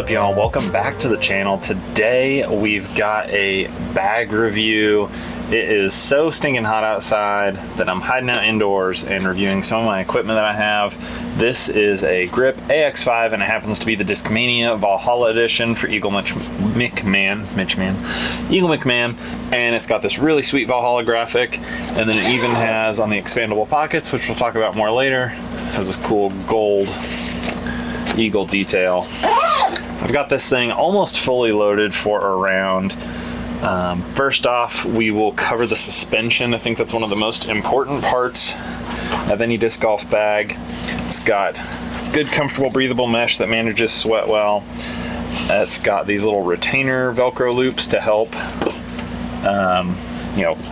up, y'all? Welcome back to the channel. Today we've got a bag review. It is so stinking hot outside that I'm hiding out indoors and reviewing some of my equipment that I have. This is a grip AX5 and it happens to be the Discmania Valhalla edition for Eagle McMahon, and it's got this really sweet Valhalla graphic, and then it even has on the expandable pockets, which we'll talk about more later, has this cool gold eagle detail. I've got this thing almost fully loaded for a round. First off, we will cover the suspension. I think that's one of the most important parts of any disc golf bag. It's got good, comfortable, breathable mesh that manages sweat well. It's got these little retainer Velcro loops to help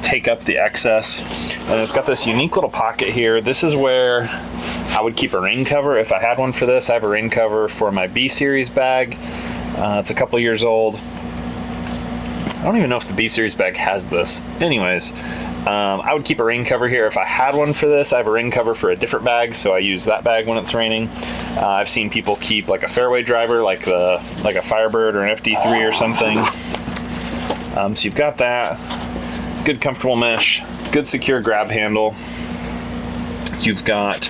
take up the excess. And it's got this unique little pocket here. This is where I would keep a rain cover if I had one for this. I have a rain cover for my B series bag. It's a couple years old. I don't even know if the B series bag has this. Anyways, I would keep a rain cover here if I had one for this. I have a rain cover for a different bag, so I use that bag when it's raining. I've seen people keep like a fairway driver, like a Firebird or an FD3 or something. So you've got that. Good comfortable mesh, good secure grab handle. You've got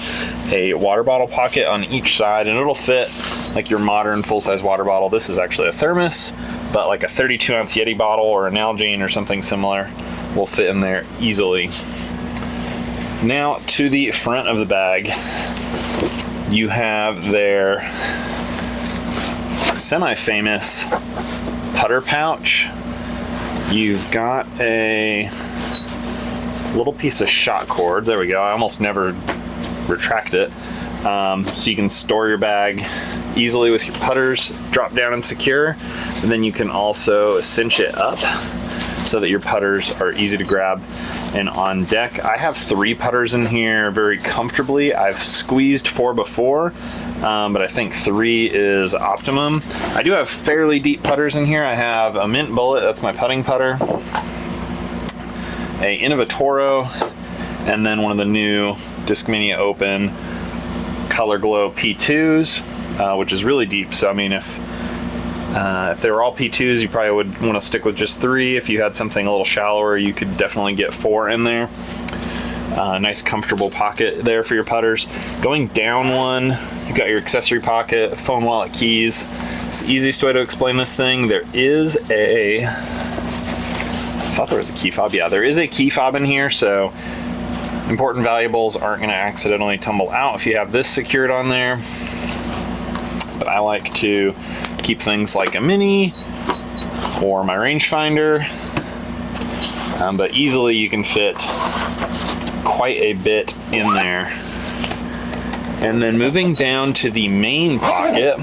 a water bottle pocket on each side, and it'll fit like your modern full-size water bottle. This is actually a thermos, but like a 32-ounce Yeti bottle or an Nalgene or something similar will fit in there easily. Now to the front of the bag, you have their semi-famous putter pouch. You've got a little piece of shot cord. There we go. I almost never retract it. So you can store your bag easily with your putters, drop down and secure. And then you can also cinch it up so that your putters are easy to grab and on deck. I have 3 putters in here very comfortably. I've squeezed 4 before, but I think 3 is optimum. I do have fairly deep putters in here. I have a Mint Bullet, that's my putting putter, a Innovatoro, and then one of the new Discmania Open Color Glow P2s, which is really deep. So I mean, if they were all P2s, you probably would want to stick with just 3. If you had something a little shallower, you could definitely get 4 in there. Nice comfortable pocket there for your putters. Going down one, you've got your accessory pocket, phone, wallet, keys. It's the easiest way to explain this thing. There is I thought there was a key fob. Yeah, there is a key fob in here, so important valuables aren't going to accidentally tumble out if you have this secured on there. But I like to keep things like a mini or my rangefinder, but easily you can fit quite a bit in there. And then moving down to the main pocket,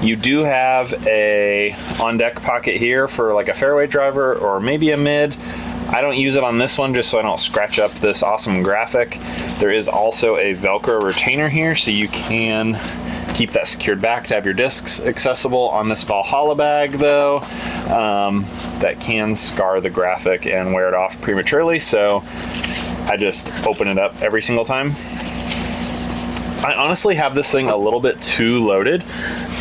you do have a on-deck pocket here for like a fairway driver or maybe a mid. I don't use it on this one just so I don't scratch up this awesome graphic. There is also a Velcro retainer here, so you can keep that secured back to have your discs accessible. On this Valhalla bag though, that can scar the graphic and wear it off prematurely, so I just open it up every single time. I honestly have this thing a little bit too loaded,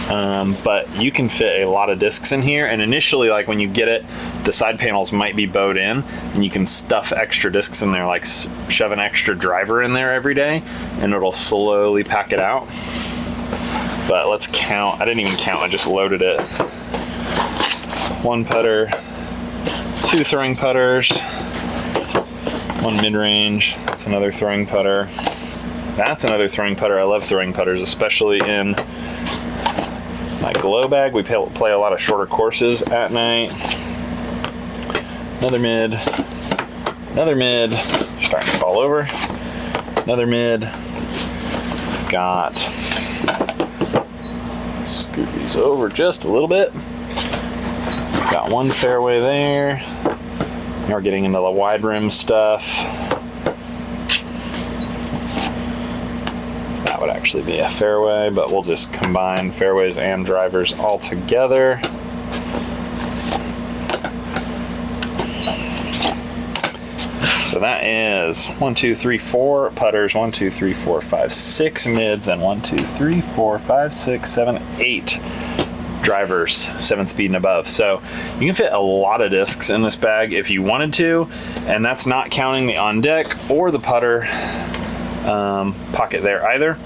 but you can fit a lot of discs in here, and initially, like when you get it, the side panels might be bowed in, and you can stuff extra discs in there, like shove an extra driver in there every day, and it'll slowly pack it out. But let's count. I didn't even count, I just loaded it. 1 putter, 2 throwing putters, 1 mid-range, that's another throwing putter. That's another throwing putter. I love throwing putters, especially in my glow bag. We play a lot of shorter courses at night. Another mid, starting to fall over. Another mid. Got, scoot these over just a little bit. Got 1 fairway there. Now we're getting into the wide rim stuff. That would actually be a fairway, but we'll just combine fairways and drivers all together. So that is 1, 2, 3, 4 putters, 1, 2, 3, 4, 5, 6 mids, and 1, 2, 3, 4, 5, 6, 7, 8 drivers, 7-speed and above. So you can fit a lot of discs in this bag if you wanted to, and that's not counting the on deck or the putter pocket there either.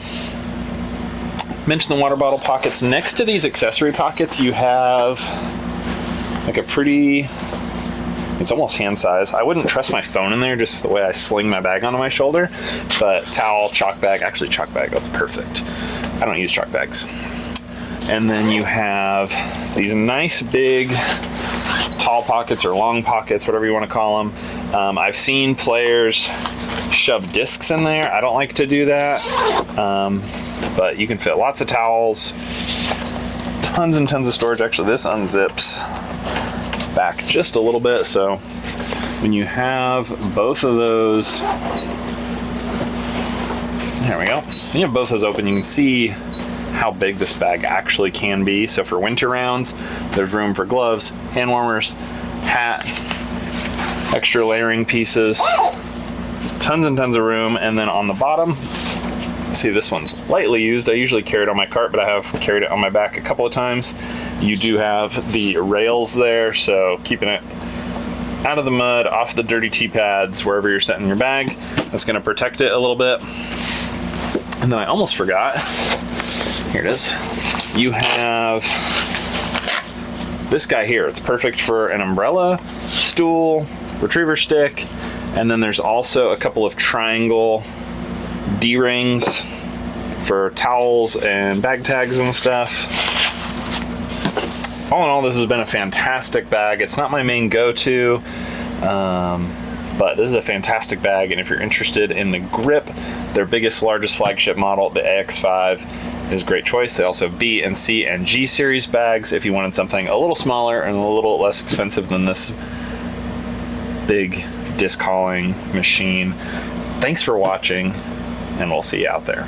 Mention the water bottle pockets. Next to these accessory pockets, you have like a pretty, it's almost hand size. I wouldn't trust my phone in there just the way I sling my bag onto my shoulder, but towel, chalk bag, actually chalk bag, that's perfect. I don't use chalk bags. And then you have these nice big tall pockets or long pockets, whatever you want to call them. I've seen players shove discs in there. I don't like to do that, but you can fit lots of towels, tons and tons of storage. Actually, this unzips back just a little bit, so when you have both of those, there we go. When you have both those open, you can see how big this bag actually can be. So for winter rounds, there's room for gloves, hand warmers, hat, extra layering pieces, tons and tons of room. And then on the bottom, see, this one's lightly used. I usually carry it on my cart, but I have carried it on my back a couple of times. You do have the rails there, so keeping it out of the mud, off the dirty tee pads, wherever you're setting your bag. That's gonna protect it a little bit. And then I almost forgot, here it is. You have this guy here. It's perfect for an umbrella, stool, retriever stick, and then there's also a couple of triangle D-rings for towels and bag tags and stuff. All in all, this has been a fantastic bag. It's not my main go-to, but this is a fantastic bag, and if you're interested in the grip, their biggest, largest flagship model, the AX5, is a great choice. They also have B and C and G series bags if you wanted something a little smaller and a little less expensive than this big disc hauling machine. Thanks for watching, and we'll see you out there.